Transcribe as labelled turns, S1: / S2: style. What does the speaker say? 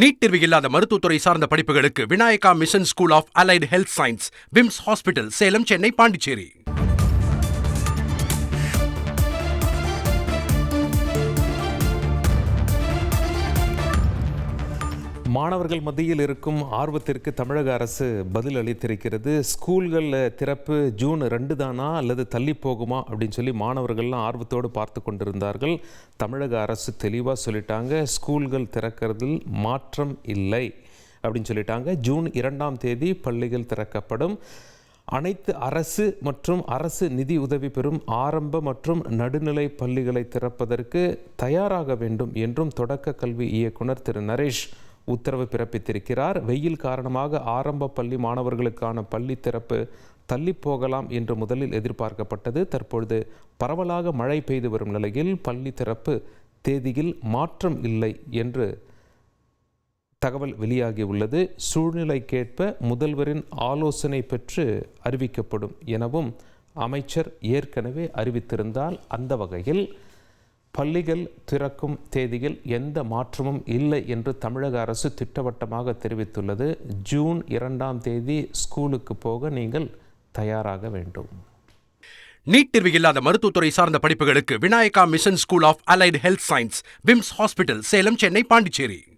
S1: NEET தேர்வு இல்லாத மருத்துவத்துறை சார்ந்த படிப்புகளுக்கு Vinayaka mission school of allied health science, VIMS hospital, Salem, Chennai, Pondicherry.
S2: மாணவர்கள் மத்தியில் இருக்கும் ஆர்வத்திற்கு தமிழக அரசு பதில் அளித்திருக்கிறது. ஸ்கூல்களில் திறப்பு ஜூன் 2 தானா அல்லது தள்ளி போகுமா அப்படின்னு சொல்லி மாணவர்கள்லாம் ஆர்வத்தோடு பார்த்து கொண்டிருந்தார்கள். தமிழக அரசு தெளிவாக சொல்லிட்டாங்க, ஸ்கூல்கள் திறக்கிறதில் மாற்றம் இல்லை அப்படின்னு சொல்லிட்டாங்க. ஜூன் 2ஆம் தேதி பள்ளிகள் திறக்கப்படும். அனைத்து அரசு மற்றும் அரசு நிதி உதவி பெறும் ஆரம்ப மற்றும் நடுநிலை பள்ளிகளை திறப்பதற்கு தயாராக வேண்டும் என்றும் தொடக்க கல்வி இயக்குனர் திரு நரேஷ் உத்தரவு பிறப்பித்திருக்கிறார். வெயில் காரணமாக ஆரம்ப பள்ளி மாணவர்களுக்கான பள்ளி திறப்பு தள்ளி போகலாம் என்று முதலில் எதிர்பார்க்கப்பட்டது. தற்பொழுது பரவலாக மழை பெய்து வரும் நிலையில் பள்ளி திறப்பு தேதியில் மாற்றம் இல்லை என்று தகவல் வெளியாகியுள்ளது. சூழ்நிலைக்கேற்ப முதல்வரின் ஆலோசனை பெற்று அறிவிக்கப்படும் எனவும் அமைச்சர் ஏற்கனவே அறிவித்திருந்தால் அந்த வகையில் பள்ளிகள் திறக்கும் தேதியில் எந்த மாற்றமும் இல்லை என்று தமிழக அரசு திட்டவட்டமாக தெரிவித்துள்ளது. ஜூன் 2ஆம் தேதி ஸ்கூலுக்கு போக நீங்கள் தயாராக வேண்டும்.
S1: நீட் தேர்வு இல்லாத மருத்துவத்துறை சார்ந்த படிப்புகளுக்கு Vinayaka mission school of allied health science, VIMS hospital, Salem, Chennai, Pondicherry.